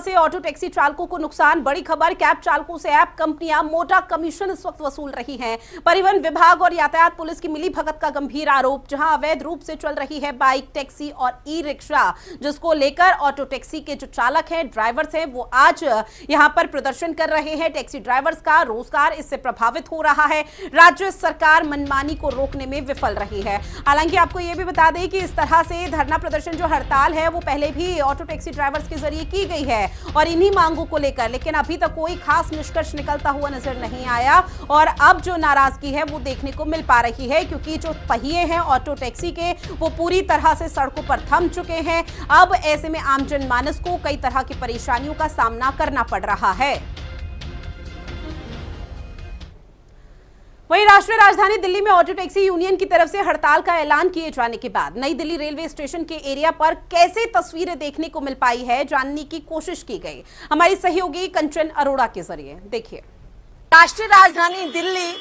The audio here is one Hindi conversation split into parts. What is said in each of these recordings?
से ऑटो टैक्सी चालकों को नुकसान। बड़ी खबर, कैब चालकों से ऐप कंपनियां मोटा कमीशन इस वक्त वसूल रही हैं। परिवहन विभाग और यातायात पुलिस की मिलीभगत का गंभीर आरोप। जहां अवैध रूप से चल रही है बाइक, टैक्सी और ई रिक्शा, जिसको लेकर ऑटो टैक्सी के जो चालक हैं, ड्राइवर्स हैं, वो आज यहां पर प्रदर्शन कर रहे हैं। टैक्सी ड्राइवर्स का रोजगार इससे प्रभावित हो रहा है। राज्य सरकार मनमानी को रोकने में विफल रही है। हालांकि आपको यह भी बता दें कि इस तरह से धरना प्रदर्शन, जो हड़ताल है, वो पहले भी ऑटो टैक्सी ड्राइवर्स के जरिए की गई है और इन्हीं मांगों को लेकर, लेकिन अभी तक कोई खास निष्कर्ष निकलता हुआ नजर नहीं आया। और अब जो नाराजगी है वो देखने को मिल पा रही है, क्योंकि जो पहिए हैं ऑटो टैक्सी के, वो पूरी तरह से सड़कों पर थम चुके हैं। अब ऐसे में आम जनमानस को कई तरह की परेशानियों का सामना करना पड़ रहा है। वहीं राष्ट्रीय राजधानी दिल्ली में ऑटो टैक्सी यूनियन की तरफ से हड़ताल का ऐलान किए जाने के बाद नई दिल्ली रेलवे स्टेशन के एरिया पर कैसे तस्वीरें देखने को मिल पाई है, जानने की कोशिश की गई हमारी सहयोगी कंचन अरोड़ा के जरिए। देखिए, राष्ट्रीय राजधानी दिल्ली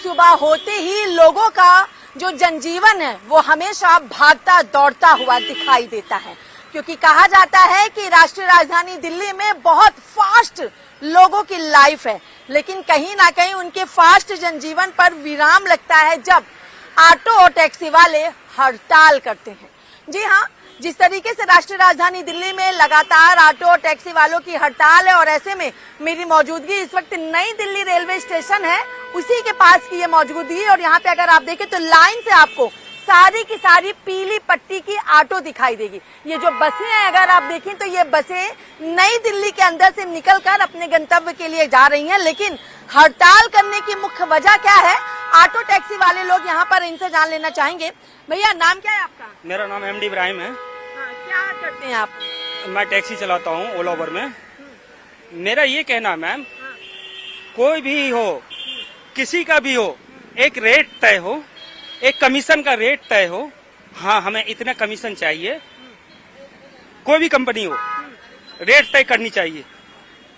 सुबह होते ही लोगों का जो जनजीवन है वो हमेशा भागता दौड़ता हुआ दिखाई देता है, क्योंकि कहा जाता है कि राष्ट्रीय राजधानी दिल्ली में बहुत फास्ट लोगों की लाइफ है, लेकिन कहीं ना कहीं उनके फास्ट जनजीवन पर विराम लगता है जब ऑटो और टैक्सी वाले हड़ताल करते हैं। जी हाँ, जिस तरीके से राष्ट्रीय राजधानी दिल्ली में लगातार ऑटो और टैक्सी वालों की हड़ताल है, और ऐसे में मेरी मौजूदगी इस वक्त नई दिल्ली रेलवे स्टेशन है, उसी के पास की ये मौजूदगी। और यहाँ पे अगर आप देखें तो लाइन से आपको सारी की सारी पीली पट्टी की ऑटो दिखाई देगी। ये जो बसें हैं, अगर आप देखें तो ये बसें नई दिल्ली के अंदर से निकलकर अपने गंतव्य के लिए जा रही हैं। लेकिन हड़ताल करने की मुख्य वजह क्या है, ऑटो टैक्सी वाले लोग यहाँ पर इनसे जान लेना चाहेंगे। भैया, नाम क्या है आपका? मेरा नाम एमडी इब्राहिम है। क्या करते हैं आप? मैं टैक्सी चलाता हूँ ओला उबर में। मेरा ये कहना है मैम, कोई भी हो, किसी का भी हो, एक रेट तय हो, एक कमीशन का रेट तय हो। हाँ, हमें इतना कमीशन चाहिए। कोई भी कंपनी हो, रेट तय करनी चाहिए।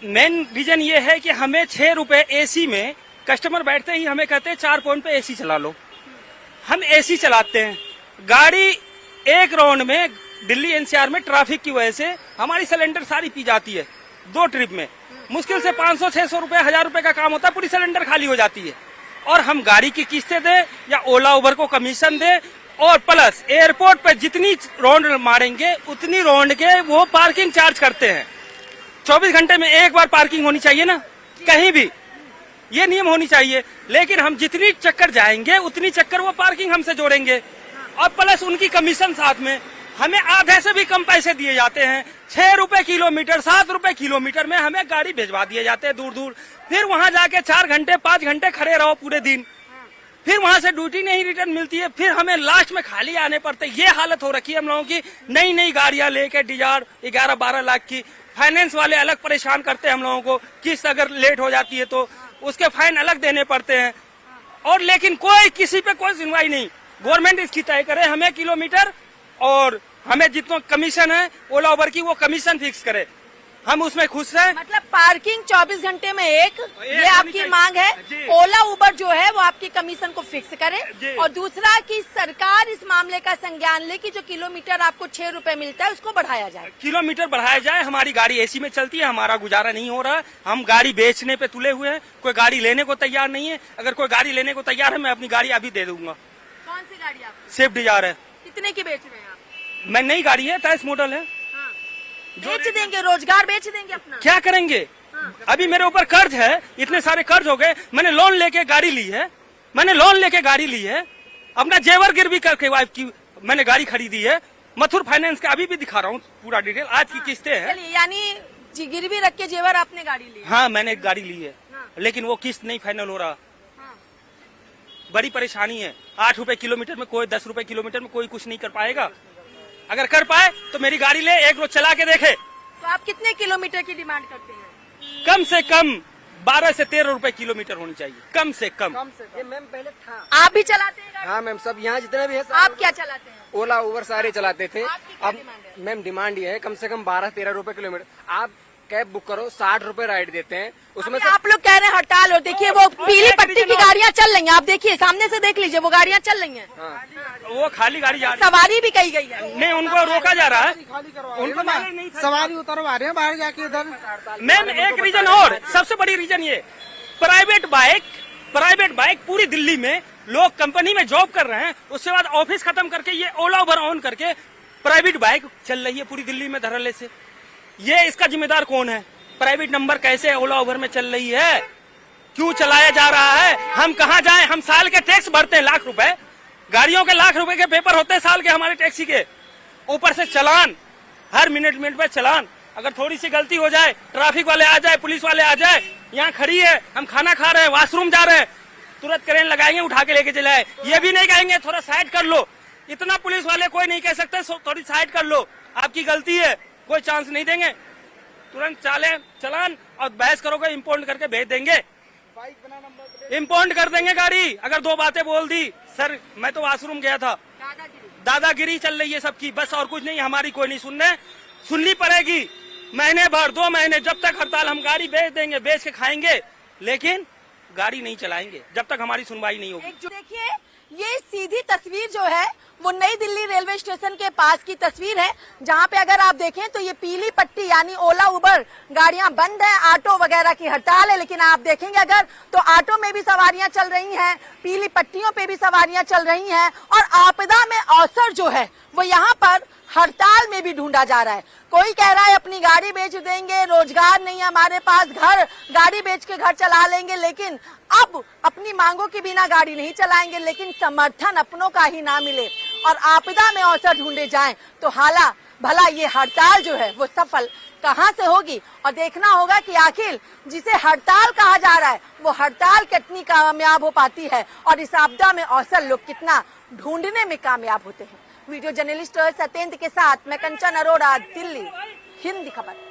मेन रीजन ये है कि हमें 6 रुपए एसी में, कस्टमर बैठते ही हमें कहते हैं 4 पॉइंट पे एसी चला लो। हम एसी चलाते हैं, गाड़ी एक राउंड में दिल्ली एनसीआर में ट्रैफिक की वजह से हमारी सिलेंडर सारी पी जाती है। 2 ट्रिप में मुश्किल से 500-600 रुपए, 1000 रुपए का काम होता है, पूरी सिलेंडर खाली हो जाती है। और हम गाड़ी की किस्तें दें या ओला उबर को कमीशन दें, और प्लस एयरपोर्ट पर जितनी राउंड मारेंगे उतनी राउंड के वो पार्किंग चार्ज करते हैं। 24 घंटे में एक बार पार्किंग होनी चाहिए ना, कहीं भी ये नियम होनी चाहिए। लेकिन हम जितनी चक्कर जाएंगे उतनी चक्कर वो पार्किंग हमसे जोड़ेंगे, और प्लस उनकी कमीशन साथ में। हमें आधे से भी कम पैसे दिए जाते हैं। 6 रुपए किलोमीटर, 7 रुपए किलोमीटर में हमें गाड़ी भिजवा दिए जाते हैं दूर दूर। फिर वहां जाके 4 घंटे 5 घंटे खड़े रहो पूरे दिन, फिर वहां से ड्यूटी नहीं रिटर्न मिलती है, फिर हमें लास्ट में खाली आने पड़ते। ये हालत हो रखी है हम लोगों की। नई नई गाड़ियां लेके डिजायर 11-12 लाख की, फाइनेंस वाले अलग परेशान करते हैं हम लोगों को। किस्त अगर लेट हो जाती है तो उसके फाइन अलग देने पड़ते हैं, और लेकिन कोई किसी पे कोई सुनवाई नहीं। गवर्नमेंट इसकी तय करे हमें किलोमीटर, और हमें जितना कमीशन है ओला उबर की वो कमीशन फिक्स करे, हम उसमें खुश हैं। मतलब पार्किंग 24 घंटे में एक ये आपकी मांग है। ओला उबर जो है वो आपकी कमीशन को फिक्स करे, और दूसरा कि सरकार इस मामले का संज्ञान ले कि जो किलोमीटर आपको 6 रुपए मिलता है उसको बढ़ाया जाए। किलोमीटर बढ़ाया जाए। हमारी गाड़ी एसी में चलती है, हमारा गुजारा नहीं हो रहा। हम गाड़ी बेचने पे तुले हुए हैं, कोई गाड़ी लेने को तैयार नहीं है। अगर कोई गाड़ी लेने को तैयार है, मैं अपनी गाड़ी अभी दे दूंगा। कौन सी गाड़ी आपकी? स्विफ्ट डिजायर है। कितने की बेच रहे हैं आप? मैं नई गाड़ी है, 23 मॉडल है। बेच देंगे, रोजगार बेच देंगे अपना। क्या करेंगे? अभी मेरे ऊपर कर्ज है, इतने सारे कर्ज हो गए। मैंने लोन लेके गाड़ी ली है, अपना जेवर गिरवी करके वाइफ की मैंने गाड़ी खरीदी है। मथुर फाइनेंस का अभी भी दिखा रहा हूँ पूरा डिटेल, आज की किस्तें हैं। यानी गिरवी रख के जेवर आपने गाड़ी ली? हाँ, मैंने एक गाड़ी ली है, लेकिन वो किस्त नहीं फाइनल हो रहा। बड़ी परेशानी है। 8 रुपए किलोमीटर में कोई, 10 रुपए किलोमीटर में कोई कुछ नहीं कर पाएगा। अगर कर पाए तो मेरी गाड़ी ले, एक रोज चला के देखे। तो आप कितने किलोमीटर की डिमांड करते हैं? कम से कम 12 से 13 रुपए किलोमीटर होनी चाहिए, कम से कम। ये मैम पहले था। आप भी चलाते हैं गाड़ी? हाँ मैम, सब यहाँ जितने भी है। आप क्या चलाते हैं? ओला उबर सारे चलाते थे। आपकी क्या अब डिमांड है? मैम डिमांड ये है कम से कम 12-13 रुपए किलोमीटर। आप कैब बुक करो 60 रुपए राइड देते हैं उसमें अभी आप लोग कह रहे हैं हड़ताल हो, देखिए वो पीली पट्टी की गाड़ियां चल रही हैं, आप देखिए सामने से देख लीजिए वो गाड़ियां चल रही हैं, वो खाली गाड़ी जा रही सवारी भी कही गई है। है नहीं, उनको रोका जा रहा है, उनको मैंने नहीं था। सवारी उतरवा रहे हैं बाहर जाके इधर। मैम एक रीजन और सबसे बड़ी रीजन ये, प्राइवेट बाइक पूरी दिल्ली में लोग कंपनी में जॉब कर रहे हैं, उसके बाद ऑफिस खत्म करके ये ओला उबर ऑन करके प्राइवेट बाइक चल रही है पूरी दिल्ली में धड़ल्ले से। ये इसका जिम्मेदार कौन है? प्राइवेट नंबर कैसे ओला उबर में चल रही है? क्यों चलाया जा रहा है? हम कहाँ जाएं? हम साल के टैक्स भरते हैं लाख रुपए, गाड़ियों के लाख रुपए के पेपर होते हैं साल के हमारे टैक्सी के, ऊपर से चलान, हर मिनट पे चलान। अगर थोड़ी सी गलती हो जाए, ट्रैफिक वाले आ जाए, पुलिस वाले आ जाए, यहाँ खड़ी है, हम खाना खा रहे हैं, वॉशरूम जा रहे हैं, तुरंत क्रेन लगाएंगे, उठा के लेके चले आए। ये भी नहीं कहेंगे थोड़ा साइड कर लो, इतना पुलिस वाले कोई नहीं कह सकते थोड़ी साइड कर लो, आपकी गलती है, कोई चांस नहीं देंगे, तुरंत चलान और बहस करोगे इम्पाउंड करके भेज देंगे, इम्पाउंड कर देंगे गाड़ी। अगर दो बातें बोल दी, सर मैं तो वॉशरूम गया था, दादागिरी चल रही है सबकी, बस और कुछ नहीं, हमारी कोई नहीं सुननी पड़ेगी। महीने भर 2 महीने जब तक हड़ताल, हम गाड़ी बेच देंगे, बेच के खाएंगे, लेकिन गाड़ी नहीं चलाएंगे जब तक हमारी सुनवाई नहीं होगी। देखिए ये सीधी तस्वीर जो है वो नई दिल्ली रेलवे स्टेशन के पास की तस्वीर है, जहां पे अगर आप देखें तो ये पीली पट्टी यानी ओला उबर गाड़ियां बंद है, ऑटो वगैरह की हड़ताल है, लेकिन आप देखेंगे अगर तो ऑटो में भी सवारियां चल रही हैं, पीली पट्टियों पे भी सवारियां चल रही हैं, और आपदा में अवसर जो है वो यहाँ पर हड़ताल में भी ढूंढा जा रहा है। कोई कह रहा है अपनी गाड़ी बेच देंगे, रोजगार नहीं हमारे पास, गाड़ी बेच के घर चला लेंगे, लेकिन अब अपनी मांगों के बिना गाड़ी नहीं चलाएंगे, लेकिन समर्थन अपनों का ही ना मिले और आपदा में अवसर ढूंढे जाएं तो हाला भला ये हड़ताल जो है वो सफल कहां से होगी। और देखना होगा कि आखिर जिसे हड़ताल कहा जा रहा है वो हड़ताल कितनी कामयाब हो पाती है और इस आपदा में अवसर लोग कितना ढूंढने में कामयाब होते हैं। वीडियो जर्नलिस्ट सत्येंद्र के साथ मैं कंचन अरोड़ा, दिल्ली, हिंदी खबर।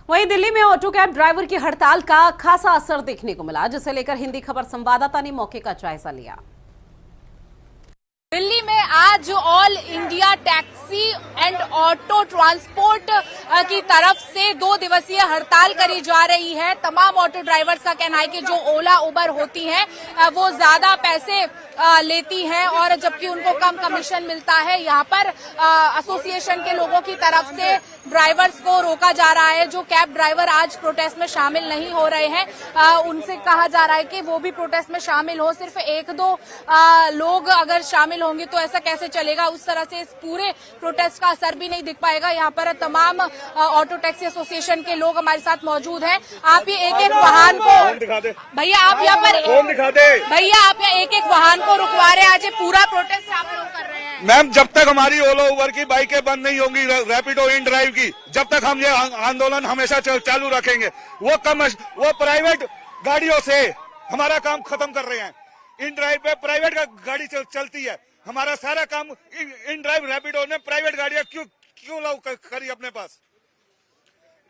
वहीं दिल्ली में ऑटो कैब ड्राइवर की हड़ताल का खासा असर देखने को मिला, जिसे लेकर हिंदी खबर संवाददाता ने मौके का जायजा लिया। दिल्ली में आज all India taxi and auto transport की तरफ से 2 दिवसीय हड़ताल करी जा रही है। तमाम ऑटो ड्राइवर्स का कहना है कि जो ओला उबर होती हैं वो ज्यादा पैसे लेती हैं और जबकि उनको कम कमीशन मिलता है। यहाँ पर एसोसिएशन के लोगों की तरफ से ड्राइवर्स को रोका जा रहा है। जो कैब ड्राइवर आज प्रोटेस्ट में शामिल नहीं हो रहे हैं उनसे कहा जा रहा है कि वो भी प्रोटेस्ट में शामिल हो। सिर्फ 1-2 लोग अगर शामिल होंगे तो ऐसा कैसे चलेगा, उस तरह से इस पूरे प्रोटेस्ट का असर भी नहीं दिख पाएगा। यहाँ पर तमाम ऑटो टैक्सी एसोसिएशन के लोग हमारे साथ मौजूद हैं। आप ये एक वाहन को भैया आप यहाँ एक वाहन को रुकवा रहे हैं, आज ये पूरा प्रोटेस्ट आप लोग कर रहे हैं। मैम जब तक हमारी ओला उबर की बाइकें बंद नहीं होंगी, रैपिडो इन ड्राइव की, जब तक हम ये आंदोलन हमेशा चालू रखेंगे। वो प्राइवेट गाड़ियों से हमारा काम खत्म कर रहे हैं। इन ड्राइव पे प्राइवेट गाड़ी चलती है, हमारा सारा काम इन ड्राइव रैपिडो ने प्राइवेट गाड़ियां क्यों लाओ करी अपने पास।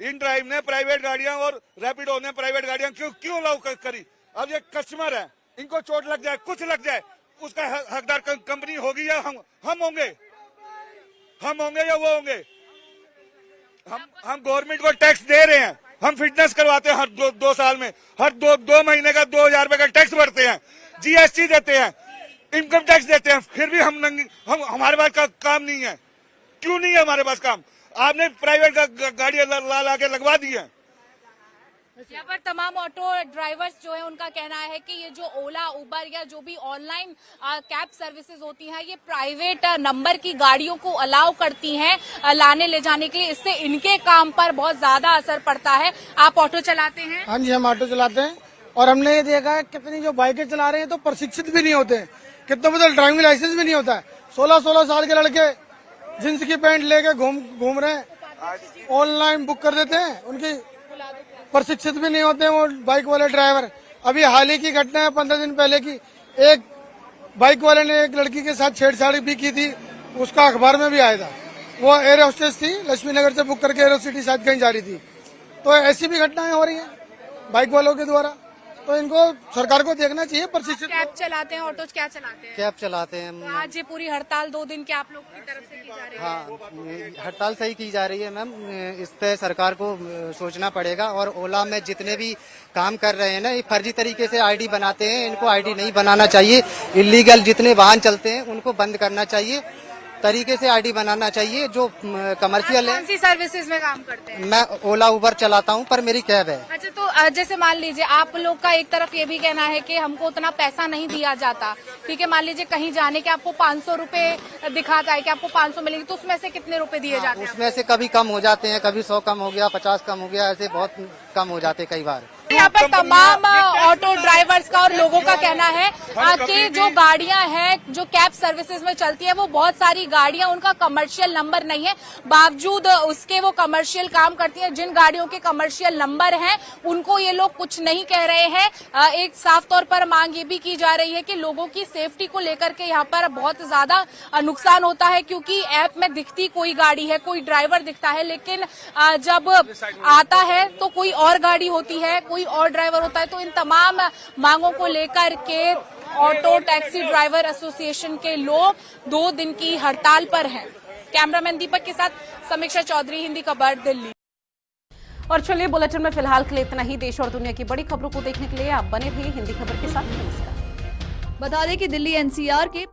इन ड्राइव ने प्राइवेट गाड़ियां और रैपिडो ने प्राइवेट गाड़ियां क्यों लाओ करी। अब ये कस्टमर है, इनको चोट लग जाए, कुछ लग जाए, उसका हकदार कंपनी होगी या हम होंगे या वो होंगे। हम गवर्नमेंट को टैक्स दे रहे हैं, हम फिटनेस करवाते हैं हर 2 साल में, हर 2 महीने का 2000 रुपए का टैक्स भरते हैं, जीएसटी देते हैं, इनकम टैक्स देते हैं, फिर भी हमारे पास का काम नहीं है। क्यों नहीं है हमारे पास काम? आपने प्राइवेट गाड़ी ला के लगवा दी है। यहाँ पर तमाम ऑटो ड्राइवर्स जो है उनका कहना है कि ये जो ओला उबर या जो भी ऑनलाइन कैब सर्विसेज होती हैं ये प्राइवेट नंबर की गाड़ियों को अलाउ करती हैं लाने ले जाने के लिए, इससे इनके काम पर बहुत ज्यादा असर पड़ता है। आप ऑटो चलाते हैं? हाँ जी, हम ऑटो चलाते हैं और हमने ये देखा है कितनी जो बाइकें चला रहे हैं तो प्रशिक्षित भी नहीं होते हैं, कितने मतलब ड्राइविंग लाइसेंस भी नहीं होता है। 16-16 साल के लड़के जींस की पैंट लेके घूम रहे हैं, ऑनलाइन बुक कर देते हैं, उनकी प्रशिक्षित भी नहीं होते हैं वो बाइक वाले ड्राइवर। अभी हाल ही की घटना है 15 दिन पहले की, एक बाइक वाले ने एक लड़की के साथ छेड़छाड़ी भी की थी, उसका अखबार में भी आया था। वो एयर होस्टेस थी, लक्ष्मी नगर से बुक करके एरो सिटी शायद कहीं जा रही थी। तो ऐसी भी घटनाएं हो रही हैं बाइक वालों के द्वारा। तो इनको सरकार को देखना चाहिए प्रशिक्षित। कैब चलाते हैं, ऑटो क्या चलाते हैं? कैब चलाते हैं। तो आज ये पूरी हड़ताल 2 दिन के आप लोग की तरफ से की जा रही है। हाँ, हड़ताल सही की जा रही है मैम। इस पे सरकार को सोचना पड़ेगा। और ओला में जितने भी काम कर रहे हैं ना, ये फर्जी तरीके से आईडी बनाते हैं, इनको आईडी नहीं बनाना चाहिए। इलीगल जितने वाहन चलते हैं उनको बंद करना चाहिए, तरीके से आईडी बनाना चाहिए। जो कमर्शियल है, कौन सी सर्विसेज में काम करते हैं? मैं ओला उबर चलाता हूँ, पर मेरी कैब है। अच्छा, तो जैसे मान लीजिए आप लोग का एक तरफ ये भी कहना है कि हमको उतना पैसा नहीं दिया जाता, ठीक है। मान लीजिए कहीं जाने के आपको 500 रुपए दिखाता है कि आपको 500 मिलेंगे, तो उसमें से कितने रुपए दिए जाते हैं? उसमें से कभी कम हो जाते हैं, कभी 100 कम हो गया, 50 कम हो गया, ऐसे बहुत कम हो जाते कई बार। यहाँ पर तमाम ऑटो ड्राइवर्स का और लोगों का कहना है कि जो गाड़ियां हैं जो कैब सर्विसेज में चलती है, वो बहुत सारी गाड़ियां, उनका कमर्शियल नंबर नहीं है, बावजूद उसके वो कमर्शियल काम करती हैं। जिन गाड़ियों के कमर्शियल नंबर हैं उनको ये लोग कुछ नहीं कह रहे हैं। एक साफ तौर पर मांग ये भी की जा रही है कि लोगों की सेफ्टी को लेकर के यहाँ पर बहुत ज्यादा नुकसान होता है, क्योंकि ऐप में दिखती कोई गाड़ी है, कोई ड्राइवर दिखता है, लेकिन जब आता है तो कोई और गाड़ी होती है, कोई और ड्राइवर होता है। तो इन तमाम मांगों को लेकर के ऑटो टैक्सी ड्राइवर एसोसिएशन के लोग 2 दिन की हड़ताल पर हैं। कैमरामैन दीपक के साथ समीक्षा चौधरी, हिंदी खबर, दिल्ली। और चलिए बुलेटिन में फिलहाल के लिए इतना ही। देश और दुनिया की बड़ी खबरों को देखने के लिए आप बने रहिए हिंदी खबर के साथ। नमस्कार। बता दें कि दिल्ली एनसीआर के